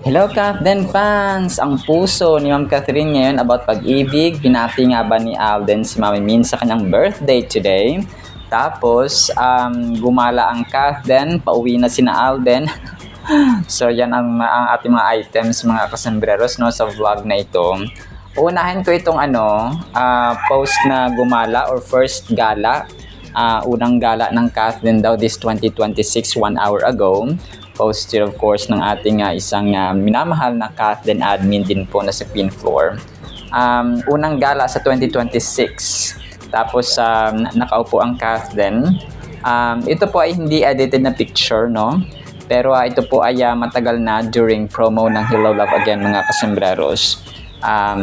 Hello Captain fans! Ang puso ni Ma'am Catherine ngayon about pag-ibig. Binati nga ba ni Alden si Mami Min sa kanyang birthday today? Tapos, gumala ang Captain, pauwi na sina Alden. So, yan ang ating mga items, mga kasambreros, no, sa vlog na ito. Unahin ko itong post na gumala or first gala. Unang gala ng Catherine daw this 2026, 1 hour ago. Posted of course ng ating isang minamahal na Catherine admin din po na sa Queen Floor. Unang gala sa 2026. Tapos nakaupo ang Catherine. Ito po ay hindi edited na picture, no? Pero ito po ay matagal na during promo ng Hello Love Again, mga kasembreros.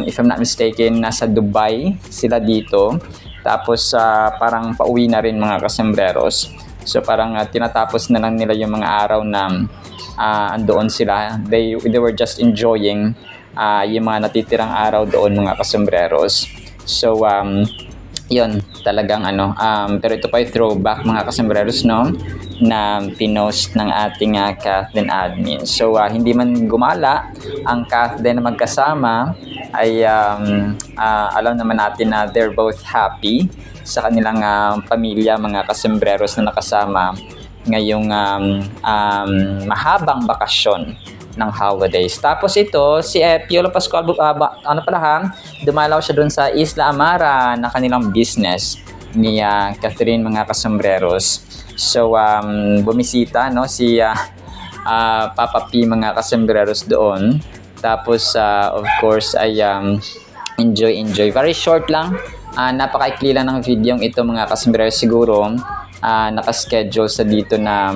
If I'm not mistaken, nasa Dubai sila dito. Tapos parang pauwi na rin, mga kasembreros. So parang tinatapos na lang nila yung mga araw na andoon sila. They were just enjoying yung mga natitirang araw doon, mga kasembreros. So yun, talagang pero ito pa yung throwback, mga kasembreros, no, na pinost ng ating Catherine admin. So hindi man gumala ang Catherine na magkasama, ay alam naman natin na they're both happy sa kanilang pamilya, mga kasembreros, na nakasama ngayong mahabang bakasyon ng holidays. Tapos ito, si Piolo Pascual, dumalaw siya dun sa Isla Amara na kanilang business ni Catherine, mga kasembreros. So, bumisita, no, si Papa P, mga kasembreros doon. Tapos, of course, ay enjoy. Very short lang. Napaka-ikli lang ng video ito, mga kasembreros. Siguro, nakaschedule sa dito na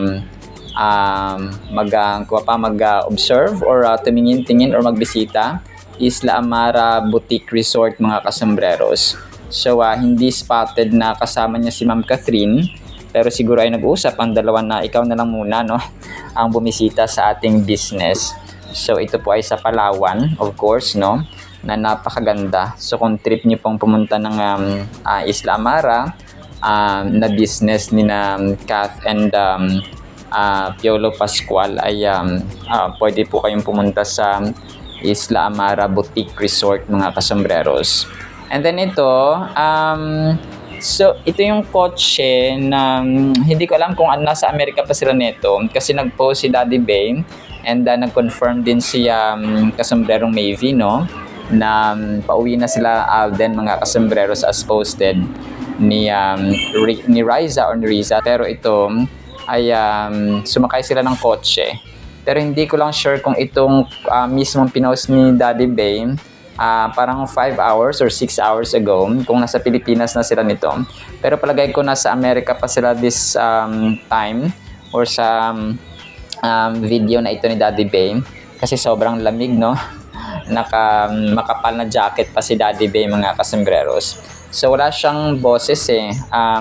mag-observe or tumingin-tingin or magbisita. Isla Amara Boutique Resort, mga kasembreros. So, hindi spotted na kasama niya si Ma'am Catherine. Pero siguro ay nag-usap ang dalawa na ikaw na lang muna, no, ang bumisita sa ating business. So, ito po ay sa Palawan, of course, no, na napakaganda. So, kung trip niyo pong pumunta ng Isla Amara, na business ni na Kath and Piolo Pascual, ay pwede po kayong pumunta sa Isla Amara Boutique Resort, mga kasembreros. And then ito, so ito yung kotse na hindi ko alam kung nasa Amerika pa sila nito, kasi nag-post si Daddy Bay and nag-confirm din si kasombrerong Mavie, no, na pauwi na sila Alden, mga kasembreros, as posted ni Riza or ni Riza. Pero ito ay sumakay sila ng kotse. Pero hindi ko lang sure kung itong mismong pinost ni Daddy Bay parang 5 hours or 6 hours ago, kung nasa Pilipinas na sila nito. Pero palagay ko nasa Amerika pa sila this time or sa video na ito ni Daddy Bay, kasi sobrang lamig, no. Makapal na jacket pa si Daddy Bay, mga kasembreros. So wala siyang boses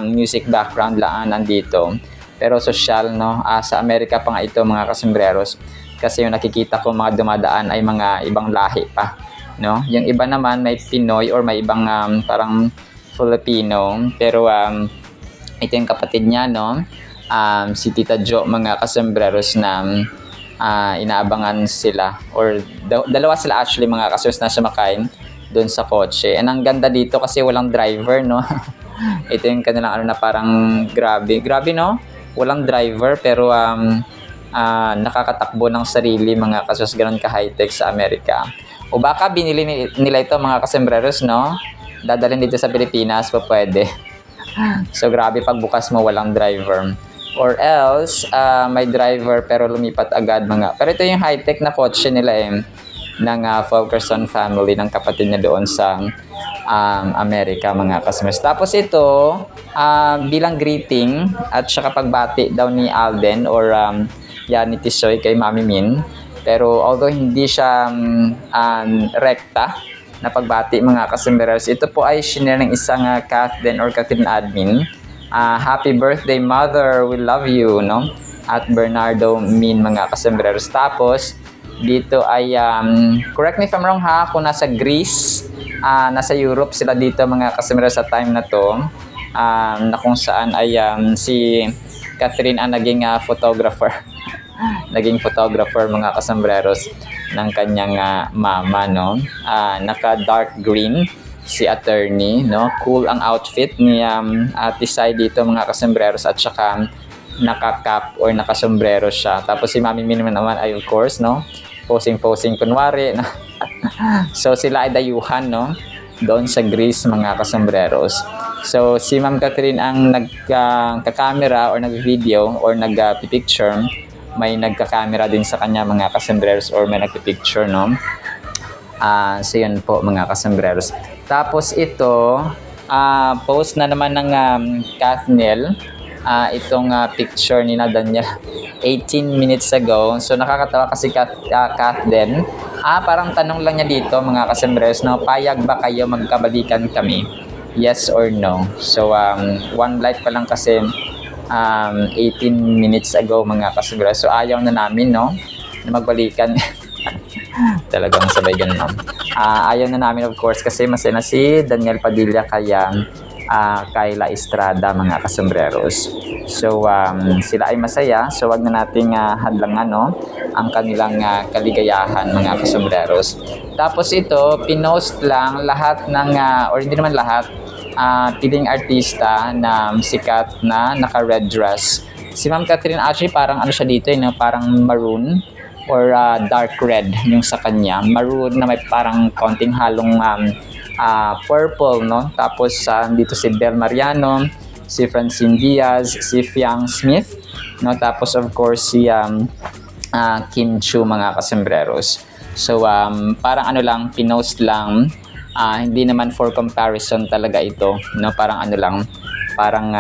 music background lang nandito. Pero social, no, sa Amerika pa nga ito, mga kasembreros, kasi yung nakikita ko mga dumadaan ay mga ibang lahi pa, no. Yung iba naman may Pinoy or may ibang parang Filipino. Pero ito yung kapatid niya, no, si Tita Jo, mga kasembreros, na inaabangan sila or dalawa sila actually, mga kasos, na sumakay doon sa kotse. And ang ganda dito kasi walang driver, no. Ito yung kanilang na parang grabe, no, walang driver pero nakakatakbo ng sarili, mga kasos. Ganun ka high-tech sa Amerika. O baka binili nila ito, mga kasembreros, no, dadalhin dito sa Pilipinas pa pwede. So grabe pagbukas mo walang driver. Or else, may driver pero lumipat agad, mga. Pero ito yung high-tech na kotse nila ng Fulkerson family, ng kapatid niya doon sa Amerika, mga kasembreros. Tapos ito, bilang greeting at saka pagbati daw ni Alden or ni Tisoy kay Mami Min. Pero although hindi siya rekta na pagbati, mga kasembreros, ito po ay shinare ng isang Catherine or Catherine admin. Happy birthday, mother, we love you, no, at Bernardo Min, mga kasembreros. Tapos dito ay correct me if I'm wrong kung nasa Greece, nasa Europe sila dito, mga kasembreros, sa time na to, na kung saan ay si Catherine ang naging photographer. Mga kasembreros. ng kanyang mama, no? Naka dark green si attorney, no? Cool ang outfit ni Ate Sai dito mga kasembreros, at saka naka-cap or naka-sombrero siya. Tapos si Mami Min naman ay of course, no? Posing kunwari, no? So sila ay dayuhan, no? Doon sa Greece mga kasembreros. So si Ma'am Catherine ang nagka-camera or nag-video or nag-picture. May nagka-camera din sa kanya mga kasembreros, or may nagpi-picture, no? So yun po mga kasembreros. Tapos ito, post na naman ng Kathnel, itong picture ni Daniel 18 minutes ago. So nakakatawa kasi Kath din. Parang tanong lang niya dito mga kasembreros, no? Payag ba kayo magkabalikan kami? Yes or no? So one life pa lang kasi 18 minutes ago mga kasembreros. So ayaw na namin, no? Na magbalikan. Talagang sabay ganun, no? Ayaw na namin of course kasi masaya na si Daniel Padilla kaya Kayla Estrada mga kasembreros. So sila ay masaya, so wag na nating hadlangan, no, ang kanilang kaligayahan mga kasembreros. Tapos ito, pinost lang lahat ng or hindi naman lahat, piling artista na sikat na naka-red dress. Si Ma'am Catherine actually parang ano siya dito, no, parang maroon or dark red yung sa kanya. Maroon na may parang konting halong purple, no? Tapos dito si Bel Mariano, si Francine Diaz, si Fiang Smith, no? Tapos of course si Kim Chu mga kasembreros. So parang ano lang, pinost lang, hindi naman for comparison talaga ito, no? Parang ano lang, parang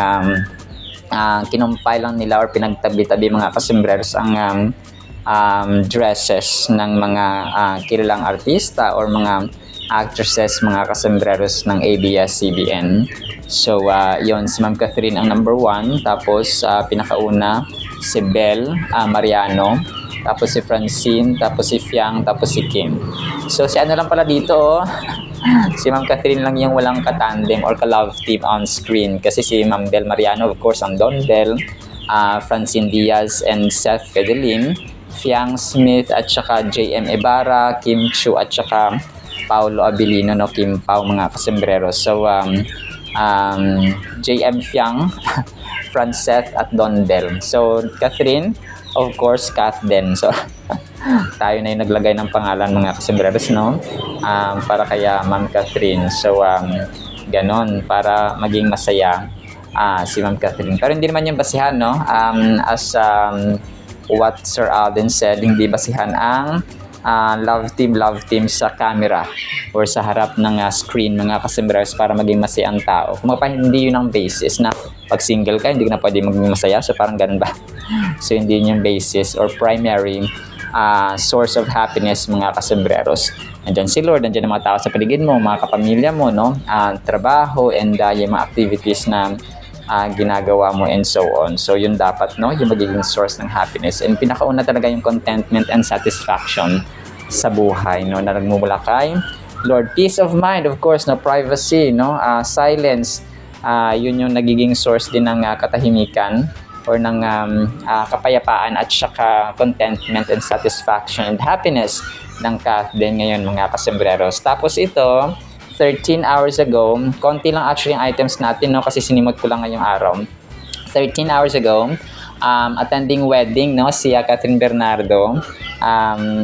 kinumpile lang nila or pinagtabi-tabi mga kasembreros ang dresses ng mga kilalang artista or mga actresses mga kasembreros ng ABS-CBN. So yon, si Ma'am Catherine ang number 1, tapos pinakauna si Bel Mariano, tapos si Francine, tapos si Fiang, tapos si Kim. So si ano lang pala dito, oh. Si Ma'am Catherine lang yung walang katandem or ka-love team on screen, kasi si Ma'am Bel Mariano of course ang Don Bel, Francine Diaz and Seth Fedelin, Fiang Smith at saka JM Ibarra, Kim Chu at saka Paulo Abilino, no, Kim Pao mga kasembreros. So JM Fiang, Franceth at Don Bel. So Catherine, of course Kath din. So tayo na yung naglagay ng pangalan mga kasembreros, no, para kaya Ma'am Catherine. So ganon, para maging masaya si Ma'am Catherine. Pero hindi naman yung basihan, no, as what Sir Alden said, hindi basihan ang love team sa camera or sa harap ng screen mga kasembreros para maging masaya ang tao. Kung hindi yun ang basis na pag single ka hindi ka na pwede maging masaya, so parang ganun ba? So hindi yun yung basis or primary source of happiness mga kasembreros. Nandiyan si Lord, nandiyan ang mga tao sa paligid mo, mga kapamilya mo, no, trabaho and yung mga activities na ginagawa mo and so on. So yun dapat, no, yung magiging source ng happiness, and pinakauna talaga yung contentment and satisfaction sa buhay, no, na nagmumula kay Lord. Peace of mind, of course, no, privacy, no, silence, yun yung nagiging source din ng katahimikan or ng kapayapaan at saka contentment and satisfaction and happiness ng Kath din ngayon mga kasembreros. Tapos ito, 13 hours ago, konti lang actually yung items natin, no, kasi sinimot ko lang ngayong araw. 13 hours ago, attending wedding, no, si Catherine Bernardo,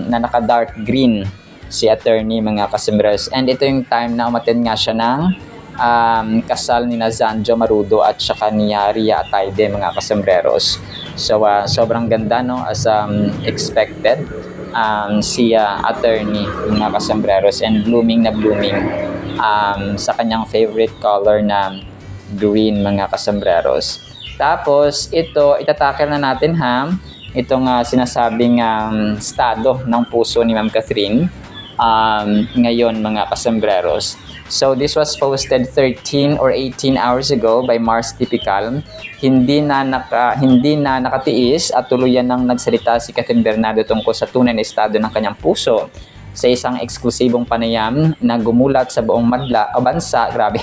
na naka dark green si attorney mga kasembreros. And ito yung time na umattend nga siya ng kasal ni Zanjo Marudo at saka ni Ria Ataide mga kasembreros. So sobrang ganda, no, as expected, si attorney mga kasembreros, and blooming na blooming sa kanyang favorite color na green mga kasembreros. Tapos ito, itatakel na natin itong sinasabing estado ng puso ni Ma'am Catherine ngayon mga kasembreros. So this was posted 13 or 18 hours ago by Mars Typical. Hindi na nakatiis at tuluyan nang nagsalita si Catherine Bernardo tungkol sa tunay na estado ng kanyang puso sa isang eksklusibong panayam na gumulat sa buong bansa, grabe,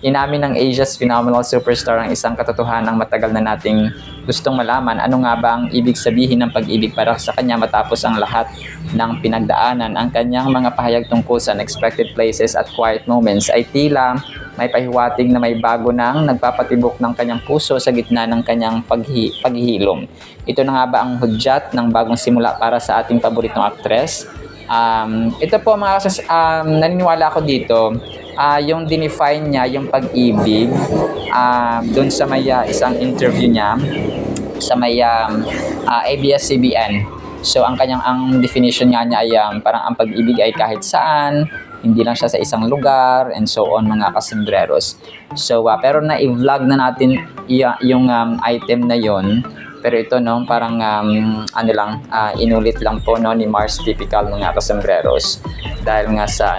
Inamin ng Asia's phenomenal superstar ang isang katotohanang matagal na nating gustong malaman. Ano nga ba ang ibig sabihin ng pag-ibig para sa kanya matapos ang lahat ng pinagdaanan? Ang kanyang mga pahayag tungkol sa unexpected places at quiet moments ay tila may pahiwatig na may bago nang nagpapatibok ng kanyang puso sa gitna ng kanyang paghihilom. Ito na nga ba ang hudyat ng bagong simula para sa ating paboritong aktres? Ito po mga naniniwala ako dito, yung dinefine niya yung pag-ibig doon sa may isang interview niya sa may ABS-CBN. So ang definition niya ay parang ang pag-ibig ay kahit saan, hindi lang siya sa isang lugar, and so on mga kasembreros. So pero na-i-vlog na natin yung item na yon. Pero ito no, parang inulit lang po no ni Mars Typical mga kasembreros. Dahil nga sa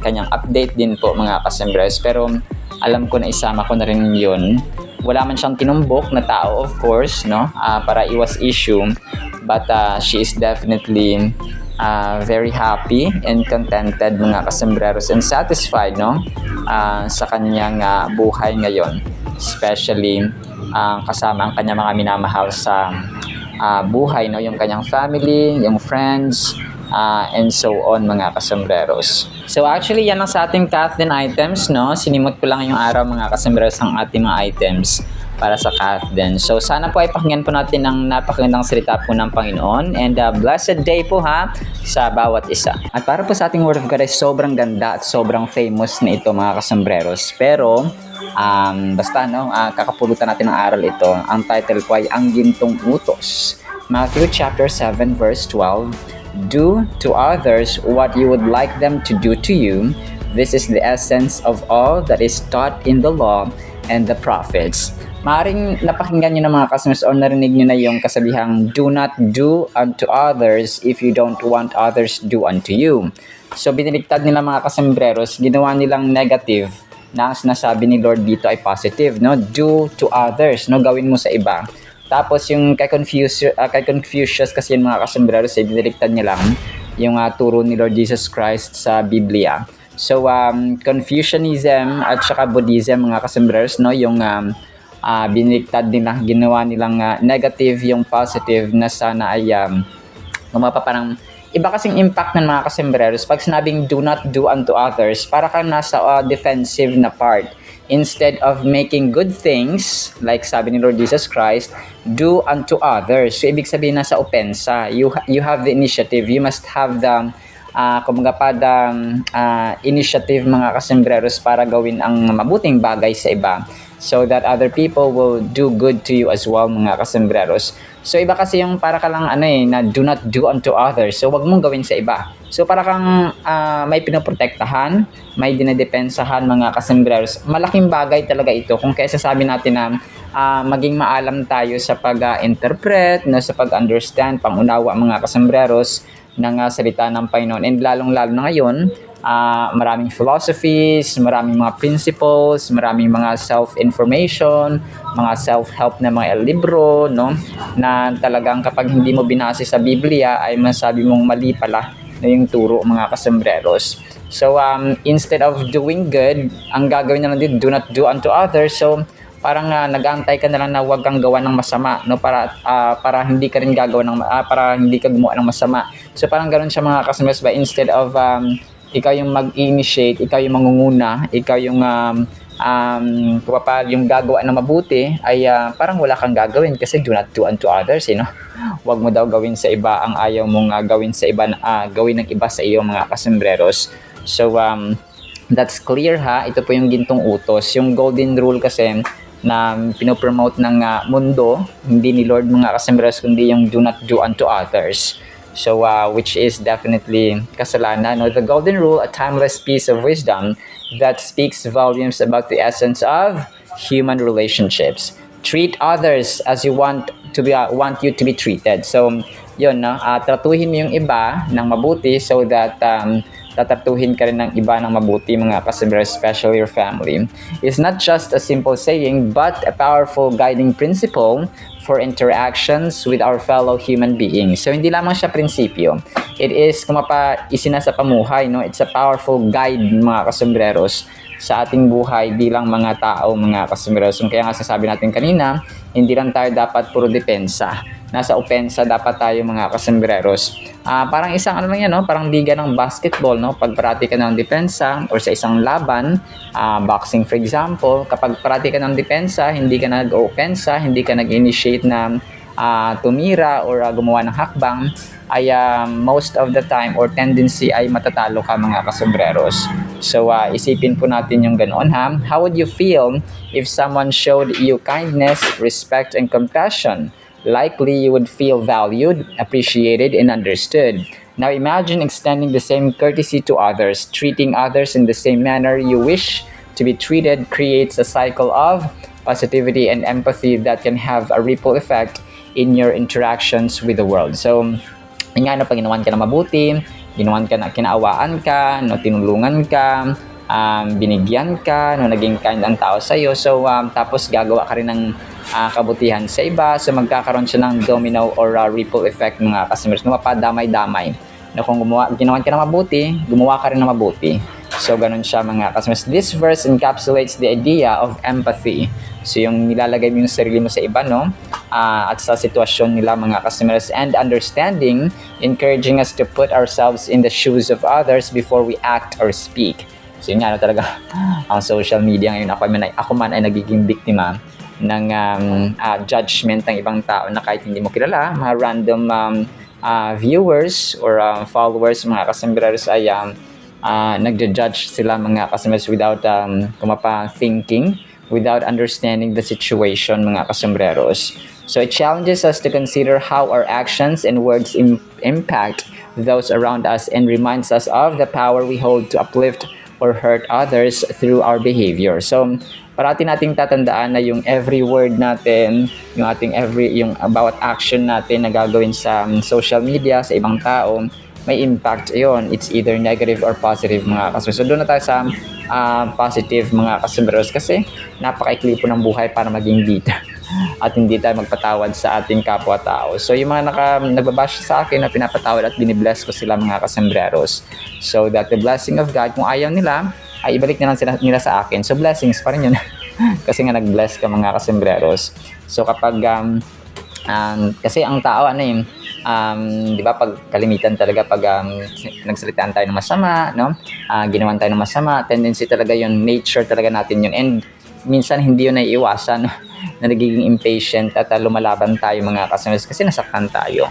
kanyang update din po mga kasembreros. Pero alam ko na isama ko na rin yun. Wala man siyang tinumbok na tao, of course, no? Para iwas issue. But she is definitely very happy and contented mga kasembreros and satisfied no sa kanyang buhay ngayon, especially kasama ang kanyang mga minamahal sa buhay no, yung kanyang family, yung friends, and so on mga kasembreros. So actually yan ang sa ating Kathleen items no. Sinimot ko lang yung araw mga kasembreros ang ating mga items para sa Kathleen. So sana po ay pakinggan po natin ang napakagandang salita po ng Panginoon, and blessed day po ha sa bawat isa. At para po sa ating Word of God ay sobrang ganda at sobrang famous na ito mga kasembreros. Pero basta no, kakapulutan natin ang aral ito. Ang title po ay Ang Gintong Utos. Matthew chapter 7 verse 12. Do to others what you would like them to do to you. This is the essence of all that is taught in the law and the prophets. Maaring napakinggan nyo na mga kasmas o narinig nyo na yung kasabihang, do not do unto others if you don't want others do unto you. So biniliktad nila mga kasembreros, ginawa nilang negative na ang sinasabi ni Lord dito ay positive, no? Do to others, no? Gawin mo sa iba. Tapos yung kay Confucius kasi yung mga kasembreros ay biniliktad niya lang yung turo ni Lord Jesus Christ sa Biblia. So Confucianism at saka Buddhism mga kasembreros, no? Yung biniliktad nila, ginawa nilang negative yung positive na sana ay parang iba kasing impact ng mga kasembreros pag sinabing do not do unto others, para kang nasa defensive na part. Instead of making good things, like sabi ni Lord Jesus Christ, do unto others. So ibig sabihin nasa opensa. You have the initiative. You must have the initiative mga kasembreros para gawin ang mabuting bagay sa iba, so that other people will do good to you as well mga kasembreros. So iba kasi yung para ka lang na do not do unto others. So wag mong gawin sa iba. So para kang may pinoprotektahan, may dinedepensahan mga kasembreros. Malaking bagay talaga ito kung kaysa sabi natin na maging maalam tayo sa pag-interpret, sa pag-understand, pangunawa mga kasembreros ng salita ng Panginoon. And lalong-lalo na ngayon, maraming philosophies, maraming mga principles, maraming mga self-information, mga self-help na mga libro, no? Na talagang kapag hindi mo binase sa Biblia ay masabi mong mali pala na yung turo mga kasembreros. So instead of doing good, ang gagawin na lang din, do not do unto others. So parang nag-aantay ka na lang na huwag kang gawa ng masama, no, para hindi ka rin gagawa ng para hindi ka gumawa ng masama. So parang ganoon siya mga kasembreros, ba instead of ikaw yung mag-initiate, ikaw yung mangunguna, ikaw yung yung gagawa ng mabuti, ay parang wala kang gagawin kasi do not do unto others, you know? Huwag mo daw gawin sa iba ang ayaw mong gawin sa iba, gawin ng iba sa iyo mga kasembreros. So that's clear ha. Ito po yung gintong utos, yung golden rule kasi na pinopromote ng mundo, hindi ni Lord mga kasembreros, kundi yung do not do unto others. So which is definitely kasalanan. No? The golden rule, a timeless piece of wisdom that speaks volumes about the essence of human relationships. Treat others as you want you to be treated. So yun, no? Tratuhin mo yung iba ng mabuti so that tatratuhin ka rin ng iba ng mabuti, mga kasumbrero, especially your family. It's not just a simple saying, but a powerful guiding principle for interactions with our fellow human beings. So, hindi lamang siya prinsipyo. It is, kung isina sa pamuhay, no? It's a powerful guide, mga kasumberos, sa ating buhay bilang mga tao, mga kasumberos. Kaya nga sasabi natin kanina, hindi lang tayo dapat puro depensa. Nasa opensa dapat tayo, mga kasumberos. Parang isang ano lang yan, no? Parang liga ng basketball, no? Pag parati ka ng depensa or sa isang laban, boxing for example, kapag parati ka ng depensa, hindi ka nag-opensa, hindi ka nag-initiate na tumira or gumawa ng hakbang, ay most of the time or tendency ay matatalo ka, mga kasumberos. So isipin po natin yung ganoon, ha. How would you feel if someone showed you kindness, respect, and compassion? Likely you would feel valued, appreciated, and understood. Now imagine extending the same courtesy to others. Treating others in the same manner you wish to be treated creates a cycle of positivity and empathy that can have a ripple effect in your interactions with the world. So, nga, pag ginawan ka na mabuti, ginawan ka na, kinaawaan ka, no, tinulungan ka, binigyan ka, no, naging kind ang tao sa'yo. So, tapos gagawa ka rin ng kabutihan sa iba. So, magkakaroon siya ng domino or ripple effect, mga customers. Mapadamay-damay. No, kung ginawan ka na mabuti, gumawa ka rin na mabuti. So, ganun siya, mga customers. This verse encapsulates the idea of empathy. So, yung nilalagay mo yung sarili mo sa iba, no? At sa sitwasyon nila, mga customers. And understanding, encouraging us to put ourselves in the shoes of others before we act or speak. So, yun nga, no, talaga, ang social media ngayon, ako man ay nagiging biktima ng judgment ng ibang tao na kahit hindi mo kilala, mga random viewers or followers, mga customers, ay nagja-judge sila, mga customers, without thinking, without understanding the situation, mga kasombreros. So it challenges us to consider how our actions and words impact those around us and reminds us of the power we hold to uplift or hurt others through our behavior. So parati nating tatandaan na yung every word natin, yung bawat action natin na gagawin sa social media, sa ibang tao, may impact yon. It's either negative or positive, mga kasubros. So doon na tayo sa positive, mga kasubros, kasi napakaikli po ng buhay para maging bitter at hindi tayo magpatawad sa ating kapwa-tao. So yung mga nagbabash sa akin na pinapatawad at binibless ko sila, mga kasembreros. So that the blessing of God, kung ayaw nila, ay ibalik na lang nila sa akin. So blessings pa rin yun. Kasi nga nag-bless ka, mga kasembreros. So kapag kasi ang tao di ba, pag kalimitan talaga pag nagsalitaan tayo ng masama, no? Ginawan tayo ng masama, tendency talaga yun, nature talaga natin yun. And minsan hindi yun naiiwasan, no? Na nagiging impatient at lumalaban tayo, mga customers, kasi nasaktan tayo.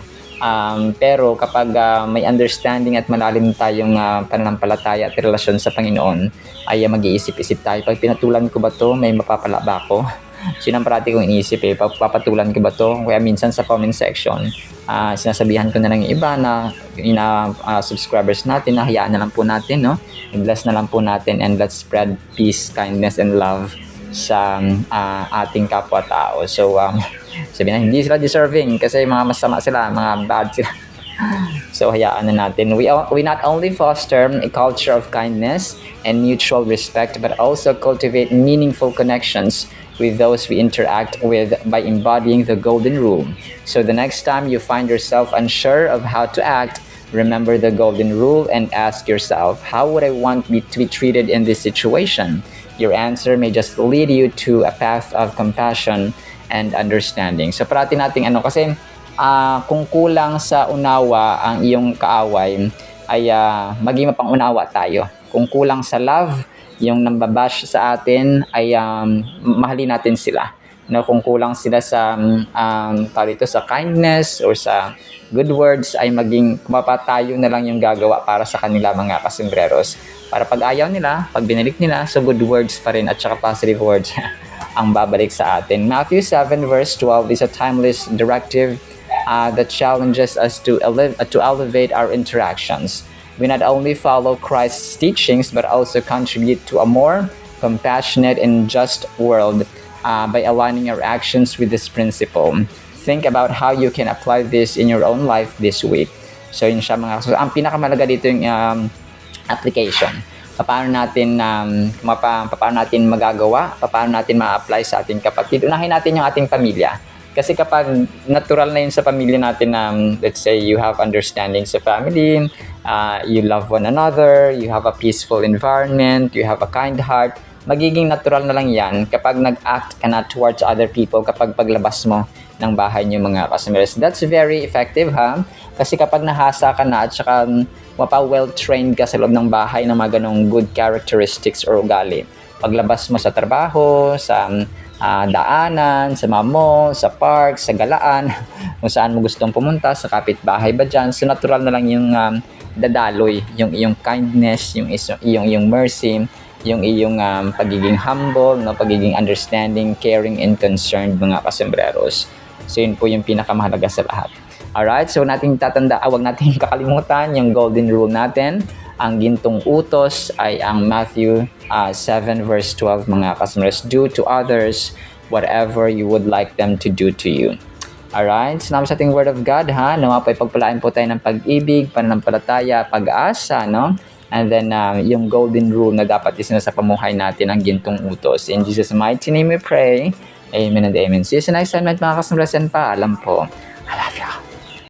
Pero kapag may understanding at malalim tayong pananampalataya at relasyon sa Panginoon, ay mag-iisip-isip tayo, pag pinatulan ko ba to, may mapapala ba ako? So yun ang parati kong iniisip, papatulan ko ba to? Kaya minsan sa comment section, sinasabihan ko na lang yung iba na subscribers natin, na hayaan na lang po natin, no? I-bless na lang po natin, and let's spread peace, kindness, and love sa ating kapwa-tao. So sabi na, hindi sila deserving kasi mga masama sila, mga bad sila. So hayaan na natin. We not only foster a culture of kindness and mutual respect, but also cultivate meaningful connections with those we interact with by embodying the golden rule. So the next time you find yourself unsure of how to act, remember the golden rule and ask yourself, how would I want to be treated in this situation? Your answer may just lead you to a path of compassion and understanding. So parati nating kasi kung kulang sa unawa ang iyong kaaway, ay maging mapangunawa tayo. Kung kulang sa love, yung nambabash sa atin, ay mahalin natin sila. No, kung kulang sila sa sa kindness or sa good words, ay maging mapatayo na lang yung gagawa para sa kanila, mga kasembreros. Para pag ayaw nila, pag binalik nila, so good words pa rin at saka positive words ang babalik sa atin. Matthew 7 verse 12 is a timeless directive that challenges us to elevate our interactions. We not only follow Christ's teachings, but also contribute to a more compassionate and just world by aligning our actions with this principle. Think about how you can apply this in your own life this week. So yun siya, mga. So ang pinakamalaga dito yung application. Paano natin magagawa, paano natin ma-apply sa ating kapatid. Unahin natin yung ating pamilya. Kasi kapag natural na yun sa pamilya natin na, let's say, you have understanding sa family, you love one another, you have a peaceful environment, you have a kind heart, magiging natural na lang yan kapag nag-act ka na towards other people kapag paglabas mo ng bahay niyo mga customers. That's very effective, ha? Kasi kapag nahasa ka na at saka well-trained ka sa loob ng bahay ng mga ganong good characteristics or ugali, paglabas mo sa trabaho, sa daanan, sa mga mall, sa park, sa galaan, kung saan mo gustong pumunta, sa kapitbahay ba dyan. So natural na lang yung dadaloy, yung iyong kindness, yung iyong mercy, yung iyong pagiging humble, no, pagiging understanding, caring, and concerned mga kasombreros. So yun po yung pinakamahalaga sa lahat. Alright, so wag nating kakalimutan yung golden rule natin. Ang gintong utos ay ang Matthew 7 verse 12 mga customers. Do to others whatever you would like them to do to you. Alright, so naman sa ating word of God, ha? Nawa po ipagpalain po tayo ng pag-ibig, pananampalataya, pag-asa, no? And then yung golden rule na dapat isina sa pamuhay natin ang gintong utos. In Jesus' mighty name we pray. Amen and amen. See you sa next time mga customers and paalam po. I love you.